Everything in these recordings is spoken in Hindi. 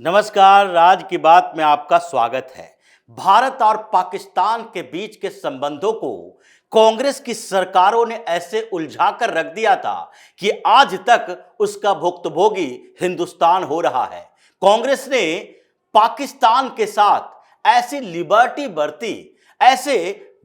नमस्कार, राज की बात में आपका स्वागत है। भारत और पाकिस्तान के बीच के संबंधों को कांग्रेस की सरकारों ने ऐसे उलझा कर रख दिया था कि आज तक उसका भुक्तभोगी हिंदुस्तान हो रहा है। कांग्रेस ने पाकिस्तान के साथ ऐसी लिबर्टी बरती, ऐसे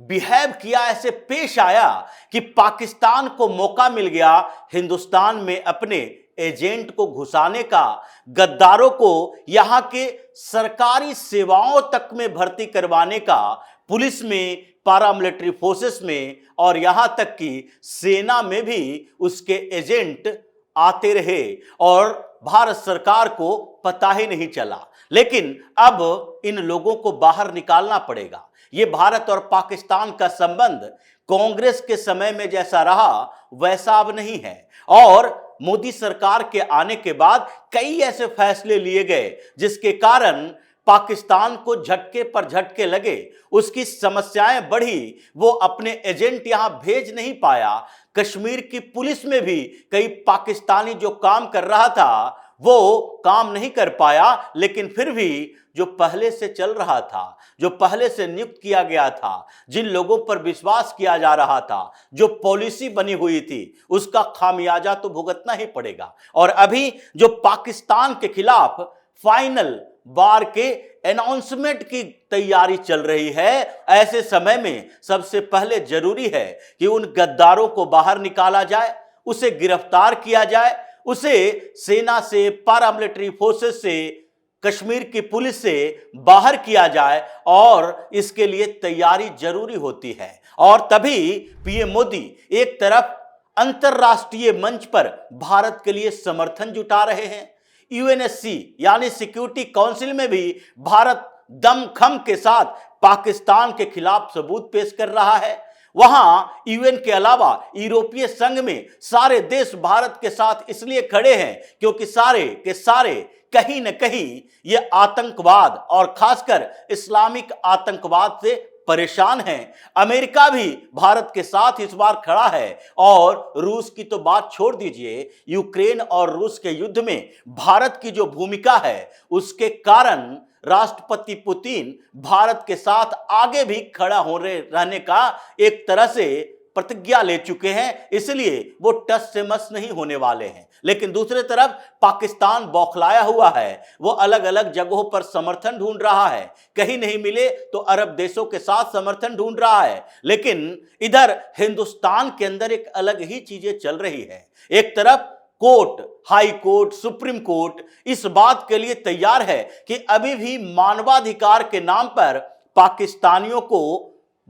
बिहेव किया, ऐसे पेश आया कि पाकिस्तान को मौका मिल गया हिंदुस्तान में अपने एजेंट को घुसाने का, गद्दारों को यहां के सरकारी सेवाओं तक में भर्ती करवाने का, पुलिस में, पैरामिलिट्री फोर्सेस में और यहां तक कि सेना में भी उसके एजेंट आते रहे और भारत सरकार को पता ही नहीं चला। लेकिन अब इन लोगों को बाहर निकालना पड़ेगा। ये भारत और पाकिस्तान का संबंध कांग्रेस के समय में जैसा रहा वैसा अब नहीं है और मोदी सरकार के आने के बाद कई ऐसे फैसले लिए गए जिसके कारण पाकिस्तान को झटके पर झटके लगे, उसकी समस्याएं बढ़ी, वो अपने एजेंट यहां भेज नहीं पाया। कश्मीर की पुलिस में भी कई पाकिस्तानी जो काम कर रहा था वो काम नहीं कर पाया, लेकिन फिर भी जो पहले से चल रहा था, जो पहले से नियुक्त किया गया था, जिन लोगों पर विश्वास किया जा रहा था, जो पॉलिसी बनी हुई थी, उसका खामियाजा तो भुगतना ही पड़ेगा। और अभी जो पाकिस्तान के खिलाफ फाइनल बार के अनाउंसमेंट की तैयारी चल रही है, ऐसे समय में सबसे पहले जरूरी है कि उन गद्दारों को बाहर निकाला जाए, उसे गिरफ्तार किया जाए, उसे सेना से, पैरामिलिट्री फोर्सेस से, कश्मीर की पुलिस से बाहर किया जाए और इसके लिए तैयारी जरूरी होती है। और तभी पीएम मोदी एक तरफ अंतरराष्ट्रीय मंच पर भारत के लिए समर्थन जुटा रहे हैं, यूएनएससी यानी सिक्योरिटी काउंसिल में भी भारत दमखम के साथ पाकिस्तान के खिलाफ सबूत पेश कर रहा है। वहां यूएन के अलावा यूरोपीय संघ में सारे देश भारत के साथ इसलिए खड़े हैं क्योंकि सारे के सारे कहीं न कहीं ये आतंकवाद और खासकर इस्लामिक आतंकवाद से परेशान हैं। अमेरिका भी भारत के साथ इस बार खड़ा है और रूस की तो बात छोड़ दीजिए, यूक्रेन और रूस के युद्ध में भारत की जो भूमिका है उसके कारण राष्ट्रपति पुतिन भारत के साथ आगे भी खड़ा रहने का एक तरह से प्रतिज्ञा ले चुके हैं, इसलिए वो टस से मस नहीं होने वाले हैं। लेकिन दूसरी तरफ पाकिस्तान बौखलाया हुआ है, वो अलग अलग जगहों पर समर्थन ढूंढ रहा है, कहीं नहीं मिले तो अरब देशों के साथ समर्थन ढूंढ रहा है। लेकिन इधर हिंदुस्तान के अंदर एक अलग ही चीजें चल रही है। एक तरफ court, high court, supreme court इस बात के लिए तैयार है कि अभी भी मानवाधिकार के नाम पर पाकिस्तानियों को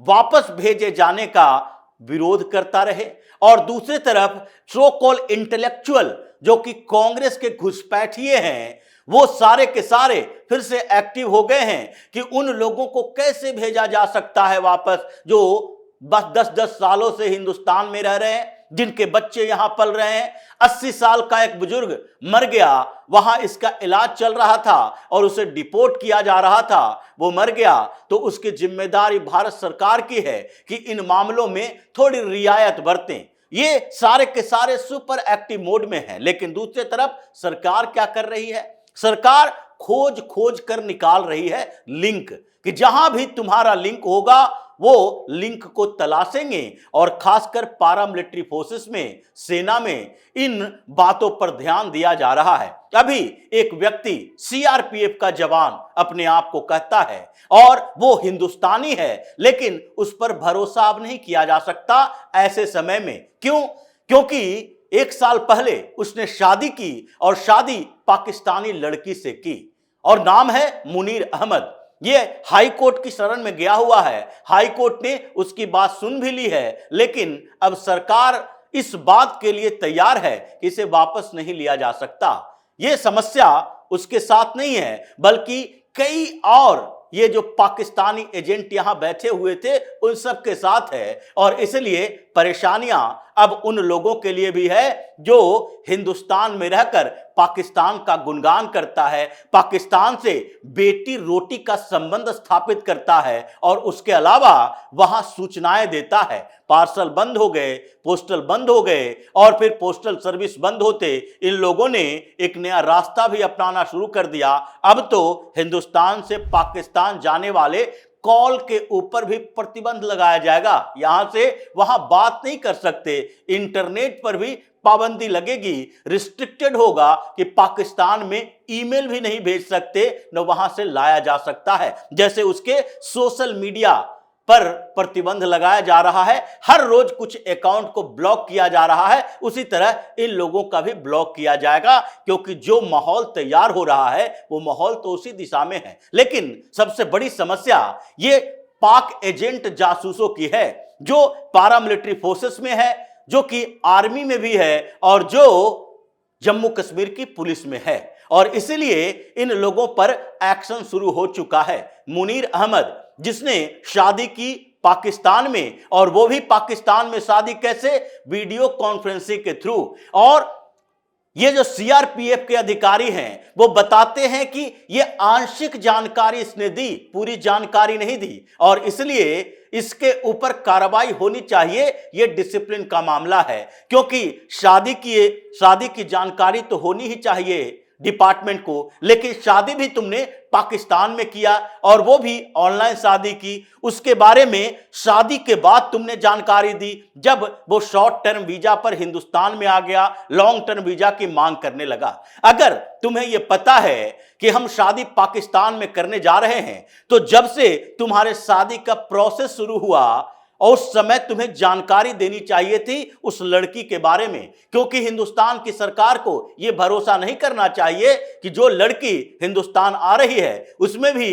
वापस भेजे जाने का विरोध करता रहे, और दूसरी तरफ सो कॉल इंटेलेक्चुअल जो कि कांग्रेस के घुसपैठिए हैं, वो सारे के सारे फिर से एक्टिव हो गए हैं कि उन लोगों को कैसे भेजा जा सकता है वापस जो बस 10-10 सालों से हिंदुस्तान में रह रहे हैं, जिनके बच्चे यहां पल रहे हैं। 80 साल का एक बुजुर्ग मर गया, वहां इसका इलाज चल रहा था और उसे डिपोर्ट किया जा रहा था, वो मर गया, तो उसकी जिम्मेदारी भारत सरकार की है कि इन मामलों में थोड़ी रियायत बरतें। ये सारे के सारे सुपर एक्टिव मोड में हैं। लेकिन दूसरी तरफ सरकार क्या कर रही है? सरकार खोज खोज कर निकाल रही है लिंक, कि जहां भी तुम्हारा लिंक होगा वो लिंक को तलाशेंगे और खासकर पैरामिलिट्री फोर्सेस में, सेना में इन बातों पर ध्यान दिया जा रहा है। अभी एक व्यक्ति सीआरपीएफ का जवान अपने आप को कहता है और वो हिंदुस्तानी है, लेकिन उस पर भरोसा अब नहीं किया जा सकता ऐसे समय में। क्यों? क्योंकि 1 साल पहले उसने शादी की और शादी पाकिस्तानी लड़की से की और नाम है मुनीर अहमद। ये हाई कोर्ट की शरण में गया हुआ है, हाई कोर्ट ने उसकी बात सुन भी ली है, लेकिन अब सरकार इस बात के लिए तैयार है कि इसे वापस नहीं लिया जा सकता। ये समस्या उसके साथ नहीं है, बल्कि कई और ये जो पाकिस्तानी एजेंट यहां बैठे हुए थे उन सब के साथ है, और इसलिए परेशानियां अब उन लोगों के लिए भी है जो हिंदुस्तान में रहकर पाकिस्तान का गुणगान करता है, पाकिस्तान से बेटी रोटी का संबंध स्थापित करता है और उसके अलावा वहां सूचनाएं देता है। पार्सल बंद हो गए, पोस्टल बंद हो गए और फिर पोस्टल सर्विस बंद होते इन लोगों ने एक नया रास्ता भी अपनाना शुरू कर दिया। अब तो हिंदुस्तान से पाकिस्तान जाने वाले कॉल के ऊपर भी प्रतिबंध लगाया जाएगा। यहां से वहां बात नहीं कर सकते, इंटरनेट पर भी पाबंदी लगेगी, रिस्ट्रिक्टेड होगा कि पाकिस्तान में ईमेल भी नहीं भेज सकते, न वहां से लाया जा सकता है। जैसे उसके सोशल मीडिया पर प्रतिबंध लगाया जा रहा है, हर रोज कुछ अकाउंट को ब्लॉक किया जा रहा है, उसी तरह इन लोगों का भी ब्लॉक किया जाएगा, क्योंकि जो माहौल तैयार हो रहा है वो माहौल तो उसी दिशा में है। लेकिन सबसे बड़ी समस्या ये पाक एजेंट जासूसों की है, जो पैरामिलिट्री फोर्सेस में है, जो कि आर्मी में भी है और जो जम्मू कश्मीर की पुलिस में है। और इसलिए इन लोगों पर एक्शन शुरू हो चुका है। मुनीर अहमद जिसने शादी की पाकिस्तान में, और वो भी पाकिस्तान में शादी कैसे, वीडियो कॉन्फ्रेंसिंग के थ्रू, और ये जो सीआरपीएफ के अधिकारी हैं वो बताते हैं कि ये आंशिक जानकारी इसने दी, पूरी जानकारी नहीं दी, और इसलिए इसके ऊपर कार्रवाई होनी चाहिए। ये डिसिप्लिन का मामला है, क्योंकि शादी की जानकारी तो होनी ही चाहिए डिपार्टमेंट को, लेकिन शादी भी तुमने पाकिस्तान में किया और वो भी ऑनलाइन शादी की। उसके बारे में शादी के बाद तुमने जानकारी दी, जब वो शॉर्ट टर्म वीजा पर हिंदुस्तान में आ गया, लॉन्ग टर्म वीजा की मांग करने लगा। अगर तुम्हें यह पता है कि हम शादी पाकिस्तान में करने जा रहे हैं, तो जब से तुम्हारे शादी का प्रोसेस शुरू हुआ और उस समय तुम्हें जानकारी देनी चाहिए थी उस लड़की के बारे में, क्योंकि हिंदुस्तान की सरकार को यह भरोसा नहीं करना चाहिए कि जो लड़की हिंदुस्तान आ रही है उसमें भी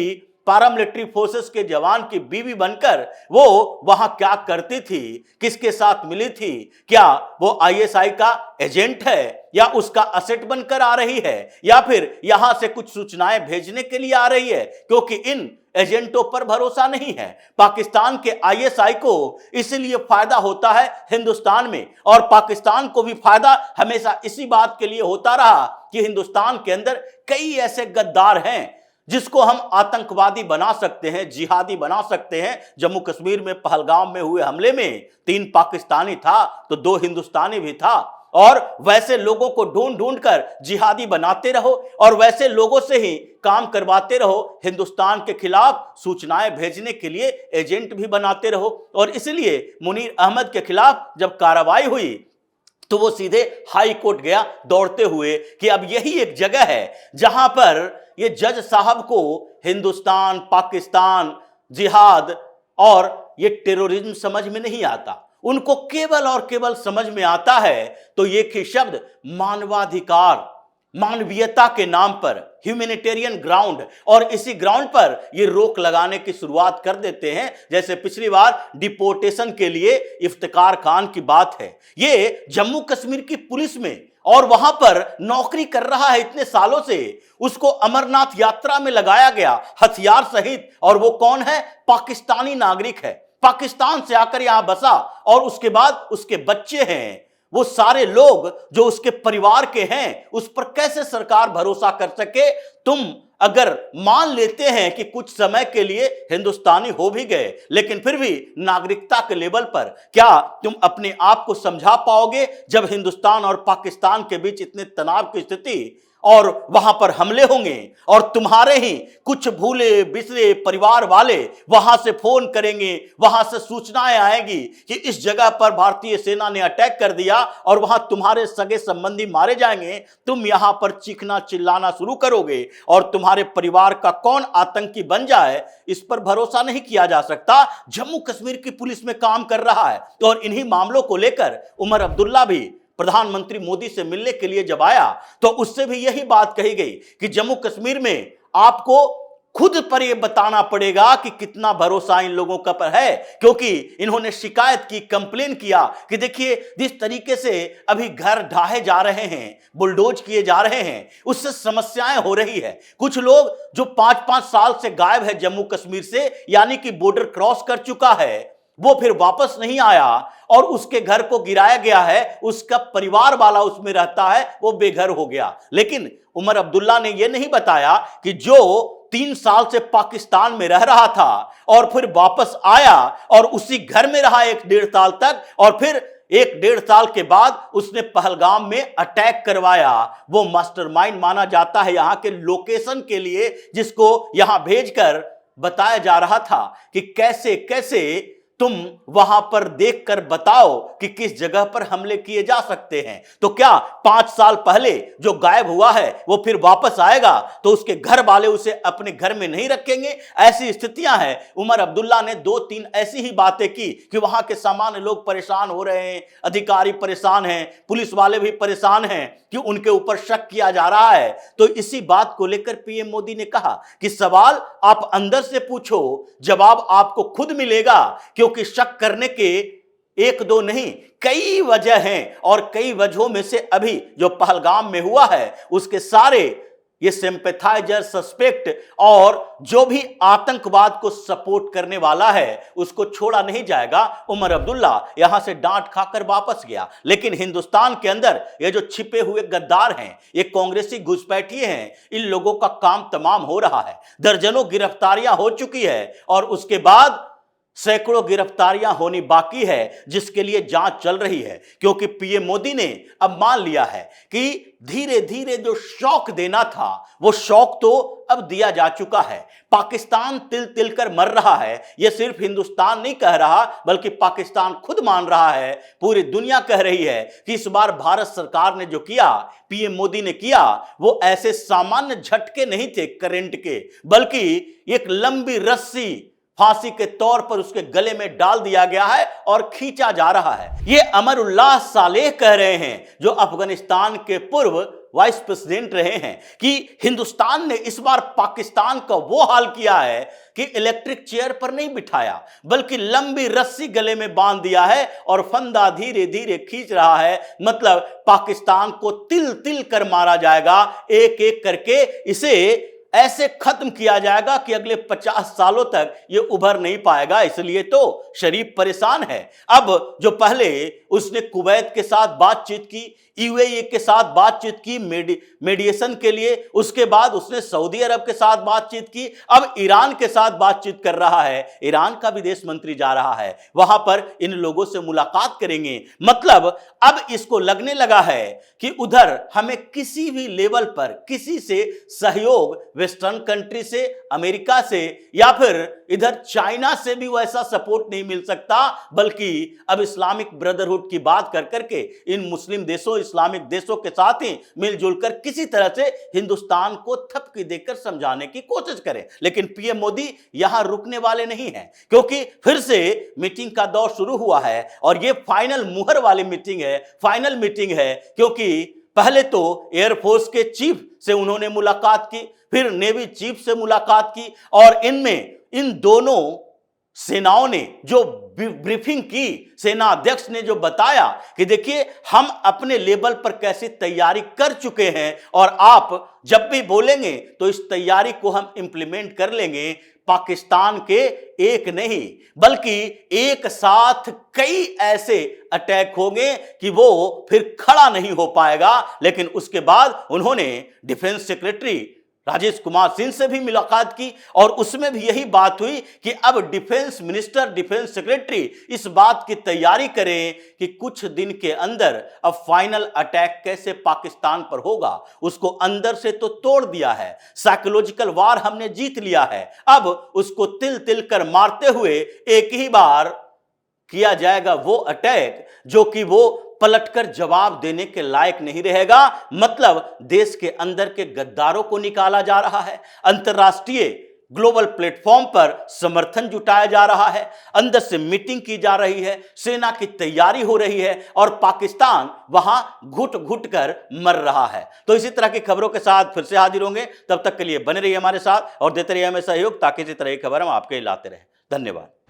पैरामिलिट्री फोर्सेस के जवान की बीवी बनकर वो वहां क्या करती थी, किसके साथ मिली थी, क्या वो आईएसआई का एजेंट है या उसका असेट बनकर आ रही है, या फिर यहां से कुछ सूचनाएं भेजने के लिए आ रही है, क्योंकि इन एजेंटों पर भरोसा नहीं है। पाकिस्तान के आईएसआई को इसलिए फायदा होता है हिंदुस्तान में, और पाकिस्तान को भी फायदा हमेशा इसी बात के लिए होता रहा कि हिंदुस्तान के अंदर कई ऐसे गद्दार हैं जिसको हम आतंकवादी बना सकते हैं, जिहादी बना सकते हैं। जम्मू कश्मीर में पहलगाम में हुए हमले में 3 पाकिस्तानी था तो 2 हिंदुस्तानी भी था, और वैसे लोगों को ढूंढ ढूंढ कर जिहादी बनाते रहो और वैसे लोगों से ही काम करवाते रहो, हिंदुस्तान के खिलाफ सूचनाएं भेजने के लिए एजेंट भी बनाते रहो। और इसलिए मुनीर अहमद के खिलाफ जब कार्रवाई हुई तो वो सीधे हाई कोर्ट गया दौड़ते हुए कि अब यही एक जगह है जहां पर ये जज साहब को हिंदुस्तान, पाकिस्तान, जिहाद और ये टेररिज्म समझ में नहीं आता। उनको केवल और केवल समझ में आता है तो एक ही शब्द, मानवाधिकार, मानवीयता के नाम पर, ह्यूमैनिटेरियन ग्राउंड, और इसी ग्राउंड पर ये रोक लगाने की शुरुआत कर देते हैं। जैसे पिछली बार डिपोर्टेशन के लिए इफ्तिकार खान की बात है, ये जम्मू कश्मीर की पुलिस में और वहां पर नौकरी कर रहा है इतने सालों से, उसको अमरनाथ यात्रा में लगाया गया हथियार सहित, और वो कौन है, पाकिस्तानी नागरिक है, पाकिस्तान से आकर यहां बसा, और उसके बाद उसके बच्चे हैं। वो सारे लोग जो उसके परिवार के हैं उस पर कैसे सरकार भरोसा कर सके। तुम अगर मान लेते हैं कि कुछ समय के लिए हिंदुस्तानी हो भी गए, लेकिन फिर भी नागरिकता के लेवल पर क्या तुम अपने आप को समझा पाओगे जब हिंदुस्तान और पाकिस्तान के बीच इतने तनाव की स्थिति और वहां पर हमले होंगे और तुम्हारे ही कुछ भूले बिसरे परिवार वाले वहां से फोन करेंगे, वहां से सूचनाएं आएगी कि इस जगह पर भारतीय सेना ने अटैक कर दिया और वहां तुम्हारे सगे संबंधी मारे जाएंगे। तुम यहां पर चीखना चिल्लाना शुरू करोगे और तुम्हारे परिवार का कौन आतंकी बन जाए इस पर भरोसा नहीं किया जा सकता। जम्मू कश्मीर की पुलिस में काम कर रहा है और इन्हीं मामलों को लेकर उमर अब्दुल्ला भी प्रधानमंत्री मोदी से मिलने के लिए जब आया तो उससे भी यही बात कही गई कि जम्मू कश्मीर में आपको खुद पर यह बताना पड़ेगा कि कितना भरोसा इन लोगों का पर है, क्योंकि इन्होंने शिकायत की, कंप्लेन किया कि देखिए जिस तरीके से अभी घर ढाहे जा रहे हैं, बुलडोज किए जा रहे हैं, उससे समस्याएं हो रही है। कुछ लोग जो 5-5 साल से गायब है जम्मू कश्मीर से, यानी कि बॉर्डर क्रॉस कर चुका है, वो फिर वापस नहीं आया और उसके घर को गिराया गया है, उसका परिवार वाला उसमें रहता है, वो बेघर हो गया। लेकिन उमर अब्दुल्ला ने यह नहीं बताया कि जो 3 साल से पाकिस्तान में रह रहा था और फिर वापस आया और उसी घर में रहा 1-1.5 साल तक, और फिर 1-1.5 साल के बाद उसने पहलगाम में अटैक करवाया, वो मास्टरमाइंड माना जाता है यहां के लोकेशन के लिए, जिसको यहां भेजकर बताया जा रहा था कि कैसे कैसे तुम वहां पर देखकर बताओ कि किस जगह पर हमले किए जा सकते हैं। तो क्या 5 साल पहले जो गायब हुआ है वो फिर वापस आएगा तो उसके घर वाले उसे अपने घर में नहीं रखेंगे? ऐसी स्थितियां हैं। उमर अब्दुल्ला ने 2-3 ऐसी ही बातें की कि वहां के सामान्य लोग परेशान हो रहे हैं, अधिकारी परेशान हैं, पुलिस वाले भी परेशान हैं कि उनके ऊपर शक किया जा रहा है। तो इसी बात को लेकर पीएम मोदी ने कहा कि सवाल आप अंदर से पूछो, जवाब आपको खुद मिलेगा, क्योंकि शक करने के 1-2 नहीं, कई वजह हैं और कई वजहों में से अभी जो पहलगाम में हुआ है उसके सारे ये सिंपैथाइजर, सस्पेक्ट और जो भी आतंकवाद को सपोर्ट करने वाला है उसको छोड़ा नहीं जाएगा। उमर अब्दुल्ला यहां से डांट खाकर वापस गया। लेकिन हिंदुस्तान के अंदर ये जो छिपे हुए गद्दार हैं, ये कांग्रेसी घुसपैठिए हैं, इन लोगों का काम तमाम हो रहा है। दर्जनों गिरफ्तारियां हो चुकी है और उसके बाद सैकड़ों गिरफ्तारियां होनी बाकी है, जिसके लिए जांच चल रही है। क्योंकि पीएम मोदी ने अब मान लिया है कि धीरे धीरे जो शौक देना था वो शौक तो अब दिया जा चुका है। पाकिस्तान तिल तिल कर मर रहा है। यह सिर्फ हिंदुस्तान नहीं कह रहा, बल्कि पाकिस्तान खुद मान रहा है, पूरी दुनिया कह रही है कि इस बार भारत सरकार ने जो किया, पीएम मोदी ने किया, वो ऐसे सामान्य झटके नहीं थे करंट के, बल्कि एक लंबी रस्सी फांसी के तौर पर उसके गले में डाल दिया गया है और खींचा जा रहा है। ये अमरुल्लाह सालेह कह रहे हैं, जो अफगानिस्तान के पूर्व वाइस प्रेसिडेंट रहे हैं, कि हिंदुस्तान ने इस बार पाकिस्तान का वो हाल किया है कि इलेक्ट्रिक चेयर पर नहीं बिठाया, बल्कि लंबी रस्सी गले में बांध दिया है और फंदा धीरे धीरे खींच रहा है। मतलब पाकिस्तान को तिल तिल कर मारा जाएगा, एक एक करके इसे ऐसे खत्म किया जाएगा कि अगले 50 सालों तक ये उभर नहीं पाएगा। इसलिए तो शरीफ परेशान है। अब जो पहले उसने कुवैत के साथ बातचीत की, यूएई के साथ बातचीत की मेडिएशन के लिए, उसके बाद उसने सऊदी अरब के साथ बातचीत की, अब ईरान के साथ बातचीत कर रहा है। ईरान का विदेश मंत्री जा रहा है, वहां पर इन लोगों से मुलाकात करेंगे। मतलब अब इसको लगने लगा है कि उधर हमें किसी भी लेवल पर किसी से सहयोग, वेस्टर्न कंट्री से, अमेरिका से या फिर इधर चाइना से भी वैसा सपोर्ट नहीं मिल सकता, बल्कि अब इस्लामिक ब्रदरहुड की बात कर करके इन मुस्लिम देशों, इस्लामिक देशों के साथ ही मिलजुल कर किसी तरह से हिंदुस्तान को थपकी देकर समझाने की कोशिश करें। लेकिन पीएम मोदी यहां रुकने वाले नहीं हैं, क्योंकि फिर से मीटिंग का दौर शुरू हुआ है और यह फाइनल मुहर वाली मीटिंग है, फाइनल मीटिंग है। क्योंकि पहले तो एयरफोर्स के चीफ से उन्होंने मुलाकात की, फिर नेवी चीफ से मुलाकात की, और इनमें इन दोनों सेनाओं ने जो ब्रीफिंग की, सेना अध्यक्ष ने जो बताया कि देखिए हम अपने लेवल पर कैसी तैयारी कर चुके हैं और आप जब भी बोलेंगे तो इस तैयारी को हम इंप्लीमेंट कर लेंगे। पाकिस्तान के एक नहीं बल्कि एक साथ कई ऐसे अटैक होंगे कि वो फिर खड़ा नहीं हो पाएगा। लेकिन उसके बाद उन्होंने डिफेंस सेक्रेटरी राजेश कुमार सिंह से भी मुलाकात की और उसमें भी यही बात हुई कि अब डिफेंस मिनिस्टर, डिफेंस सेक्रेटरी इस बात की तैयारी करें कि कुछ दिन के अंदर अब फाइनल अटैक कैसे पाकिस्तान पर होगा, उसको अंदर से तो तोड़ दिया है, साइकोलॉजिकल वार हमने जीत लिया है, अब उसको तिल तिल कर मारते हुए एक ही बार किया जाएगा वो अटैक जो कि वो पलटकर जवाब देने के लायक नहीं रहेगा। मतलब देश के अंदर के गद्दारों को निकाला जा रहा है, अंतर्राष्ट्रीय ग्लोबल प्लेटफॉर्म पर समर्थन जुटाया जा रहा है, अंदर से मीटिंग की जा रही है, सेना की तैयारी हो रही है और पाकिस्तान वहां घुट घुट कर मर रहा है। तो इसी तरह की खबरों के साथ फिर से हाजिर होंगे, तब तक के लिए बने रहिए हमारे साथ और देते रहिए हमें सहयोग, ताकि इसी तरह की खबर हम आपके लाते रहें। धन्यवाद।